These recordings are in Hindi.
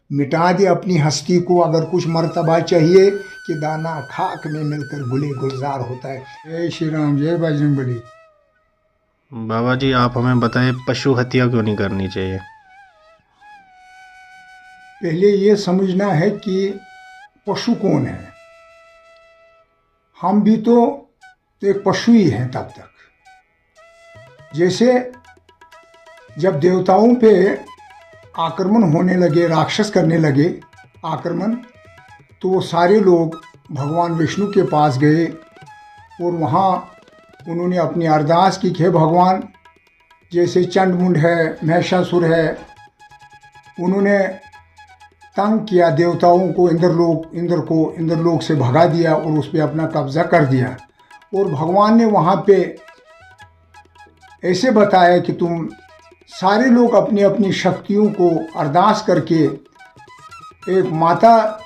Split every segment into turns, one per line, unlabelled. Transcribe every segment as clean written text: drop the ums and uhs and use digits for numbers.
मिटा दे अपनी हस्ती को, अगर कुछ मर्तबा चाहिए कि दाना खाक में मिलकर गुले गुलजार होता है। जय श्री राम, जय बजरंगबली।
बाबा जी आप हमें बताएं पशु हत्या क्यों नहीं करनी चाहिए।
पहले ये समझना है कि पशु कौन है। हम भी तो एक पशु ही हैं तब तक। जैसे जब देवताओं पे आक्रमण होने लगे, राक्षस करने लगे आक्रमण, तो वो सारे लोग भगवान विष्णु के पास गए और वहाँ उन्होंने अपनी अरदास की कि हे भगवान, जैसे चंडमुंड है, महिषासुर है, उन्होंने तंग किया देवताओं को, इंद्रलोक से भगा दिया और उस पर अपना कब्जा कर दिया। और भगवान ने वहाँ पे ऐसे बताया कि तुम सारे लोग अपनी अपनी शक्तियों को अरदास करके, एक माता,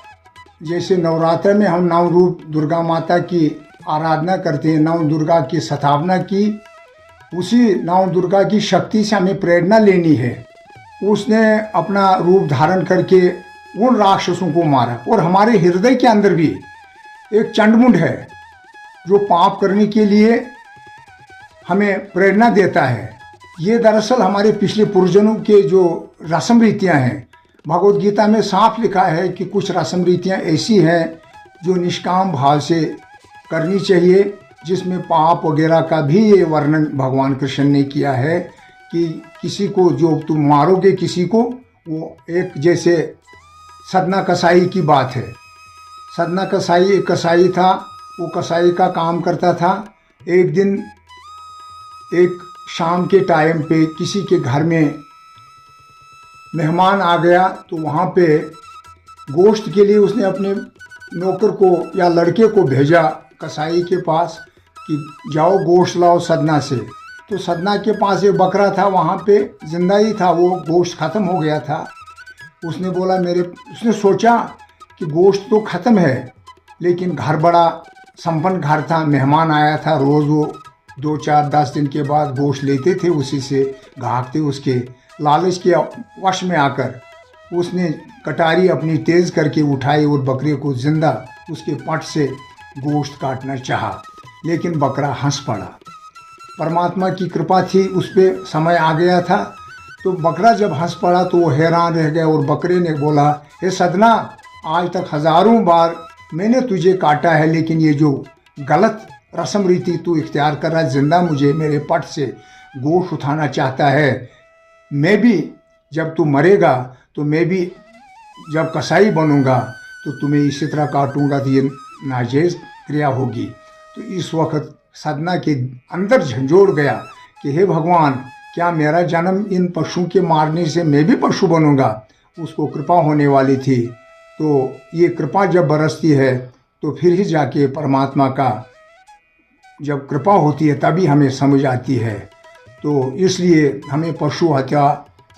जैसे नवरात्र में हम नौ रूप दुर्गा माता की आराधना करते हैं, नौ दुर्गा की स्थापना की, उसी नौ दुर्गा की शक्ति से हमें प्रेरणा लेनी है। उसने अपना रूप धारण करके उन राक्षसों को मारा। और हमारे हृदय के अंदर भी एक चंडमुंड है जो पाप करने के लिए हमें प्रेरणा देता है। ये दरअसल हमारे पिछले पूर्वजों के जो रस्म रीतियाँ हैं, भगवद गीता में साफ लिखा है कि कुछ रस्म रीतियाँ ऐसी हैं जो निष्काम भाव से करनी चाहिए, जिसमें पाप वगैरह का भी ये वर्णन भगवान कृष्ण ने किया है कि किसी को जो तुम मारोगे किसी को, वो एक जैसे सदना कसाई की बात है। सदना कसाई एक कसाई था, वो कसाई का काम करता था। एक दिन एक शाम के टाइम पे किसी के घर में मेहमान आ गया, तो वहाँ पे गोश्त के लिए उसने अपने नौकर को या लड़के को भेजा कसाई के पास कि जाओ गोश्त लाओ सदना से। तो सदना के पास एक बकरा था, वहाँ पे जिंदा ही था, वो गोश्त ख़त्म हो गया था। उसने सोचा कि गोश्त तो ख़त्म है, लेकिन घर बड़ा संपन्न घर था, मेहमान आया था, रोज़ वो 2 4 10 दिन के बाद गोश्त लेते थे, उसी से घाकते। उसके लालच के वश में आकर उसने कटारी अपनी तेज़ करके उठाई और बकरे को जिंदा उसके पट से गोश्त काटना चाहा, लेकिन बकरा हंस पड़ा। परमात्मा की कृपा थी, उस पर समय आ गया था। तो बकरा जब हंस पड़ा तो वो हैरान रह गया और बकरे ने बोला, हे सदना, आज तक हज़ारों बार मैंने तुझे काटा है, लेकिन ये जो गलत रस्म रीति तू इख्तियार कर रहा है, जिंदा मुझे मेरे पट से गोश्त उठाना चाहता है, मैं भी जब तू मरेगा तो मैं भी जब कसाई बनूंगा तो तुम्हें इसी तरह काटूंगा, तो ये नाजायज़ क्रिया होगी। तो इस वक्त सदना के अंदर झंझोड़ गया कि हे भगवान, क्या मेरा जन्म इन पशुओं के मारने से मैं भी पशु बनूंगा। उसको कृपा होने वाली थी। तो ये कृपा जब बरसती है तो फिर ही जाके परमात्मा का जब कृपा होती है तभी हमें समझ आती है। तो इसलिए हमें पशु हत्या,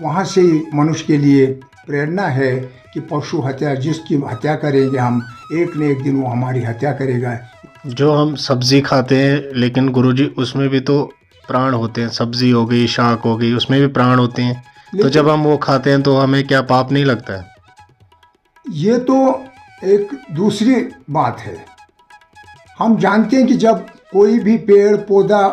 वहाँ से ही मनुष्य के लिए प्रेरणा है कि पशु हत्या, जिसकी हत्या करेंगे हम, एक न एक दिन वो हमारी हत्या करेगा।
जो हम सब्जी खाते हैं, लेकिन गुरुजी उसमें भी तो प्राण होते हैं। सब्जी हो गई, शाक हो गई, उसमें भी प्राण होते हैं। तो जब हम वो खाते हैं तो हमें क्या पाप नहीं लगता है?
ये तो एक दूसरी बात है। हम जानते हैं कि जब कोई भी पेड़ पौधा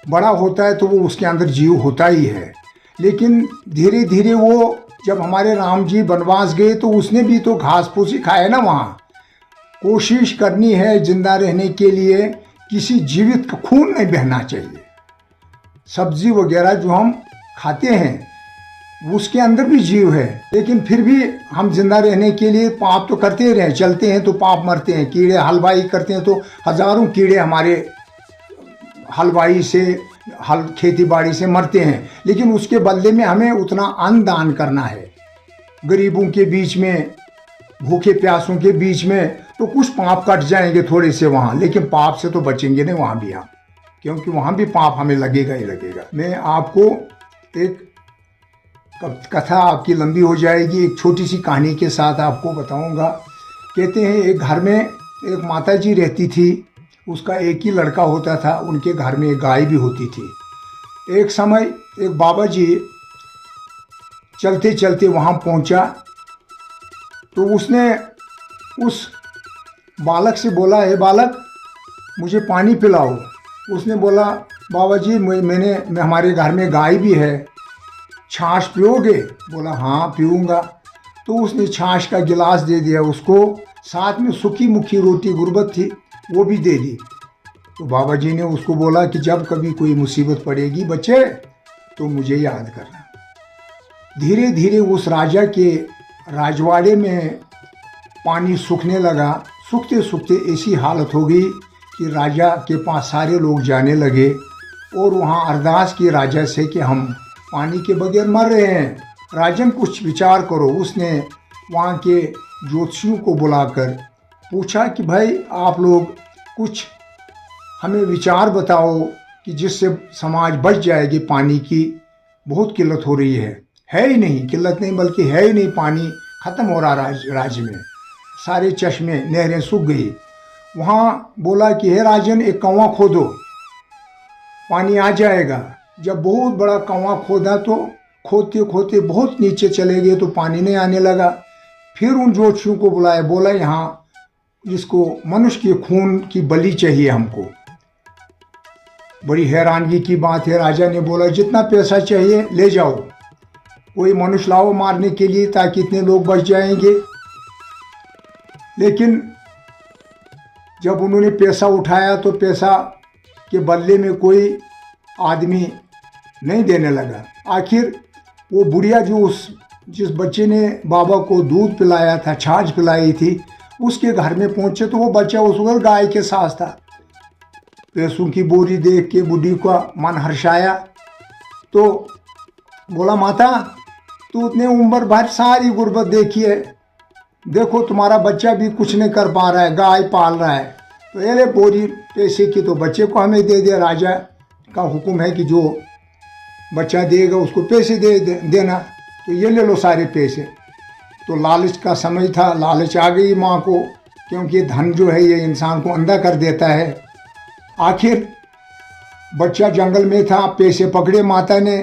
बड़ा होता है तो वो उसके अंदर जीव होता ही है, लेकिन धीरे धीरे वो, जब हमारे राम जी वनवास गए तो उसने भी तो घास फूस ही खाया ना। वहाँ कोशिश करनी है जिंदा रहने के लिए, किसी जीवित का खून नहीं बहना चाहिए। सब्जी वगैरह जो हम खाते हैं उसके अंदर भी जीव है, लेकिन फिर भी हम जिंदा रहने के लिए पाप तो करते ही रहे, चलते हैं तो पाप मरते हैं। कीड़े हलवाई करते हैं तो हजारों कीड़े हमारे हलवाई से, हल खेती बाड़ी से मरते हैं, लेकिन उसके बदले में हमें उतना अन्न दान करना है गरीबों के बीच में, भूखे प्यासों के बीच में। तो कुछ पाप कट जाएंगे थोड़े से वहाँ, लेकिन पाप से तो बचेंगे नहीं वहाँ भी हम, क्योंकि वहाँ भी पाप हमें लगेगा ही लगेगा। मैं आपको एक कथा, आपकी लंबी हो जाएगी, एक छोटी सी कहानी के साथ आपको बताऊंगा। कहते हैं एक घर में एक माता जी रहती थी, उसका एक ही लड़का होता था, उनके घर में एक गाय भी होती थी। एक समय एक बाबा जी चलते चलते वहाँ पहुँचा तो उसने उस बालक से बोला, हे बालक मुझे पानी पिलाओ। उसने बोला, बाबा जी हमारे घर में गाय भी है, छाछ पियोगे? बोला हाँ पीऊँगा। तो उसने छाछ का गिलास दे दिया उसको, साथ में सूखी मुखी रोटी गुर्बत थी वो भी दे दी। तो बाबा जी ने उसको बोला कि जब कभी कोई मुसीबत पड़ेगी बच्चे तो मुझे याद करना। धीरे धीरे उस राजा के राजवाड़े में पानी सूखने लगा। सूखते सूखते ऐसी हालत हो गई कि राजा के पास सारे लोग जाने लगे और वहाँ अरदास की राजा से कि हम पानी के बगैर मर रहे हैं, राजन कुछ विचार करो। उसने वहाँ के ज्योतिषियों को बुलाकर पूछा कि भाई आप लोग कुछ हमें विचार बताओ कि जिससे समाज बच जाएगी, पानी की बहुत किल्लत हो रही है ही नहीं, किल्लत नहीं बल्कि है ही नहीं, पानी ख़त्म हो रहा राज्य में, सारे चश्मे नहरें सूख गई। वहाँ बोला कि हे राजन एक कुआं खोदो, पानी आ जाएगा। जब बहुत बड़ा कुआं खोदा तो खोदते खोदते बहुत नीचे चले गए तो पानी नहीं आने लगा। फिर उन ज्योतिषियों को बुलाया, बोला यहाँ इसको मनुष्य के खून की बलि चाहिए हमको। बड़ी हैरानगी की बात है, राजा ने बोला जितना पैसा चाहिए ले जाओ, कोई मनुष्य लाओ मारने के लिए ताकि इतने लोग बच जाएंगे। लेकिन जब उन्होंने पैसा उठाया तो पैसा के बदले में कोई आदमी नहीं देने लगा। आखिर वो बुढ़िया जो जिस बच्चे ने बाबा को दूध पिलाया था, छाछ पिलाई थी, उसके घर में पहुंचे तो वो बच्चा उस वक्त गाय के साथ था। पैसों की बोरी देख के बुढ़ी का मन हर्षाया तो बोला, माता तू इतने उम्र भर सारी गुर्बत देखी है, देखो तुम्हारा बच्चा भी कुछ नहीं कर पा रहा है, गाय पाल रहा है, तो ये बोरी पैसे की तो बच्चे को हमें दे दे। राजा का हुक्म है कि जो बच्चा देगा उसको पैसे देना, तो ये ले लो सारे पैसे। तो लालच का समय था, लालच आ गई माँ को, क्योंकि धन जो है ये इंसान को अंधा कर देता है। आखिर बच्चा जंगल में था, पैसे पकड़े माता ने,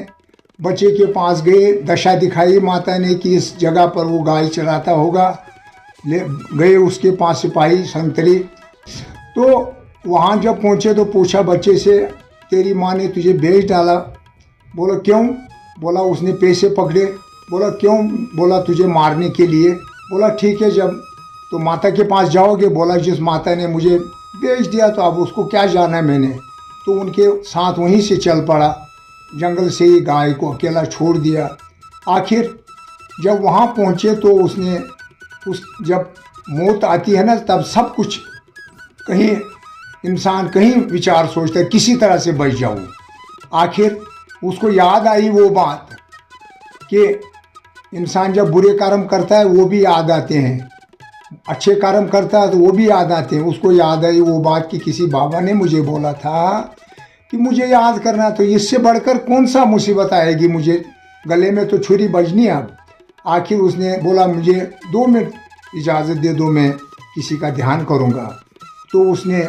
बच्चे के पास गए, दशा दिखाई माता ने कि इस जगह पर वो गाय चराता होगा। ले गए उसके पास सिपाही संतरी, तो वहाँ जब पहुँचे तो पूछा बच्चे से, तेरी माँ ने तुझे बेच डाला? बोला क्यों? बोला उसने पैसे पकड़े। बोला क्यों? बोला तुझे मारने के लिए। बोला ठीक है, जब तो माता के पास जाओगे? बोला जिस माता ने मुझे बेच दिया तो अब उसको क्या जाना है मैंने। तो उनके साथ वहीं से चल पड़ा, जंगल से ही गाय को अकेला छोड़ दिया। आखिर जब वहाँ पहुँचे तो उसने जब मौत आती है ना, तब सब कुछ कहीं इंसान कहीं विचार सोचता है किसी तरह से बच जाऊँ। आखिर उसको याद आई वो बात कि इंसान जब बुरे कर्म करता है वो भी याद आते हैं, अच्छे कर्म करता है तो वो भी याद आते हैं। उसको याद आई वो बात कि किसी बाबा ने मुझे बोला था कि मुझे याद करना, तो इससे बढ़कर कौन सा मुसीबत आएगी, मुझे गले में तो छुरी बजनी है अब। आखिर उसने बोला मुझे 2 मिनट इजाज़त दे दो, मैं किसी का ध्यान करूँगा। तो उसने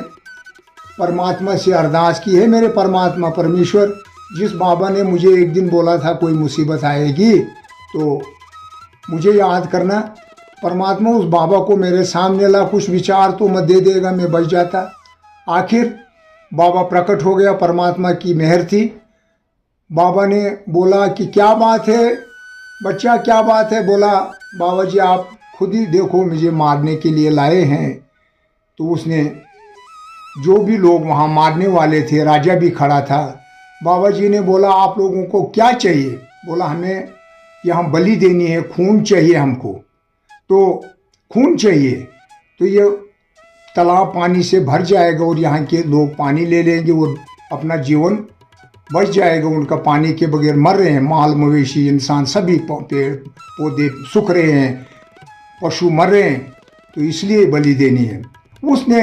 परमात्मा से अरदास की, है मेरे परमात्मा परमेश्वर, जिस बाबा ने मुझे एक दिन बोला था कोई मुसीबत आएगी तो मुझे याद करना। परमात्मा उस बाबा को मेरे सामने ला, कुछ विचार तो मत दे देगा, मैं बच जाता। आखिर बाबा प्रकट हो गया, परमात्मा की मेहर थी। बाबा ने बोला कि क्या बात है बच्चा, क्या बात है? बोला बाबा जी आप खुद ही देखो मुझे मारने के लिए लाए हैं। तो उसने जो भी लोग वहाँ मारने वाले थे, राजा भी खड़ा था, बाबा जी ने बोला आप लोगों को क्या चाहिए? बोला हमें यहाँ बलि देनी है, खून चाहिए हमको। तो खून चाहिए तो ये तालाब पानी से भर जाएगा और यहाँ के लोग पानी ले लेंगे, वो अपना जीवन बच जाएगा उनका, पानी के बगैर मर रहे हैं, माल मवेशी इंसान सभी पेड़ पौधे सूख रहे हैं, पशु मर रहे हैं, तो इसलिए बलि देनी है। उसने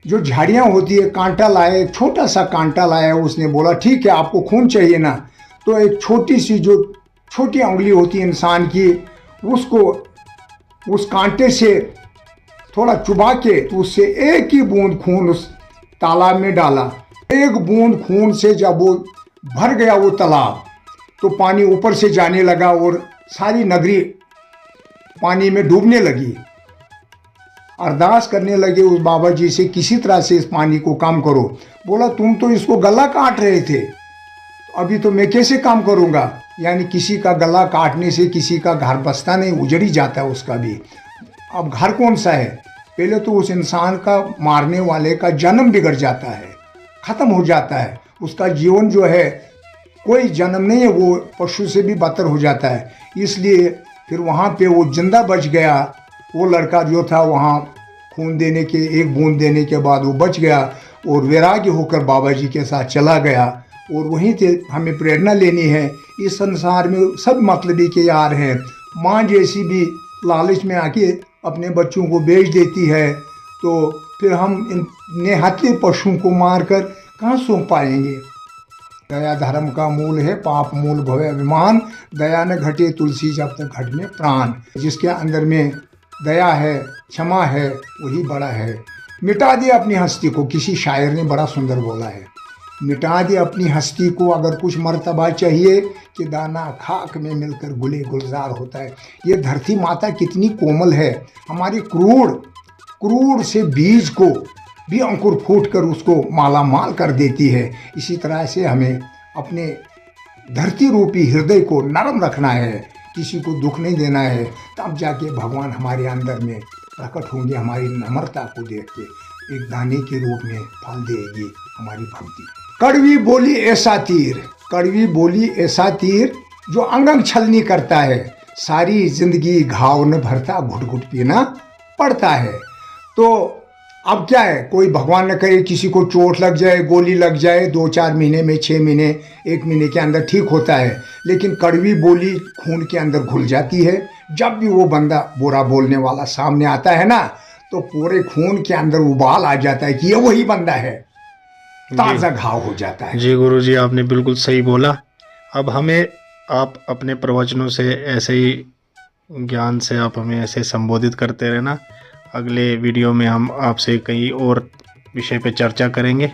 जो झाड़ियाँ होती है कांटा लाया, एक छोटा सा कांटा लाया। उसने बोला ठीक है आपको खून चाहिए ना, तो एक छोटी सी जो छोटी उंगली होती है इंसान की, उसको उस कांटे से थोड़ा चुबा के तो उससे एक ही बूंद खून उस तालाब में डाला। एक बूंद खून से जब वो भर गया वो तालाब, तो पानी ऊपर से जाने लगा और सारी नगरी पानी में डूबने लगी। अरदास करने लगे उस बाबा जी से, किसी तरह से इस पानी को कम करो। बोला तुम तो इसको गला काट रहे थे, अभी तो मैं कैसे काम करूँगा। यानी किसी का गला काटने से किसी का घर बसता नहीं, उजड़ी जाता है उसका भी। अब घर कौन सा है, पहले तो उस इंसान का, मारने वाले का जन्म बिगड़ जाता है, ख़त्म हो जाता है, उसका जीवन जो है कोई जन्म नहीं है, वो पशु से भी बदतर हो जाता है। इसलिए फिर वहाँ पे वो जिंदा बच गया। वो लड़का जो था वहाँ खून देने के, एक बूंद देने के बाद वो बच गया और वैराग्य होकर बाबा जी के साथ चला गया। और वहीं से हमें प्रेरणा लेनी है। इस संसार में सब मतलबी के यार हैं। माँ जैसी भी लालच में आके अपने बच्चों को बेच देती है, तो फिर हम इन निहत्थे पशुओं को मारकर कहाँ सौंप पाएंगे। दया धर्म का मूल है, पाप मूल भवे अभिमान, दया न घटे तुलसी जब तक घट में प्राण। जिसके अंदर में दया है, क्षमा है, वही बड़ा है। मिटा दे अपनी हस्ती को, किसी शायर ने बड़ा सुंदर बोला है, मिटा दे अपनी हस्ती को अगर कुछ मर्तबा चाहिए, कि दाना खाक में मिलकर गुले गुलजार होता है। ये धरती माता कितनी कोमल है, हमारी क्रूर से बीज को भी अंकुर फूट कर उसको माला माल कर देती है। इसी तरह से हमें अपने धरती रूपी हृदय को नरम रखना है, किसी को दुख नहीं देना है, तब जाके भगवान हमारे अंदर में प्रकट होंगे। हमारी नम्रता को देख के एक दाने के रूप में फल देगी हमारी भक्ति। कड़वी बोली ऐसा तीर, कड़वी बोली ऐसा तीर, जो अंग अंग छलनी करता है, सारी जिंदगी घाव न भरता, घुट घुट पीना पड़ता है। तो अब क्या है, कोई भगवान न करे किसी को चोट लग जाए, गोली लग जाए, 2-4 महीने में, 6 महीने, 1 महीने के अंदर ठीक होता है। लेकिन कड़वी बोली खून के अंदर घुल जाती है। जब भी वो बंदा बुरा बोलने वाला सामने आता है ना, तो पूरे खून के अंदर उबाल आ जाता है कि ये वही बंदा है, ताज़ा घाव हो जाता है।
जी गुरु जी, आपने बिल्कुल सही बोला। अब हमें आप अपने प्रवचनों से ऐसे ही ज्ञान से आप हमें ऐसे संबोधित करते रहना। अगले वीडियो में हम आपसे कई और विषय पे चर्चा करेंगे।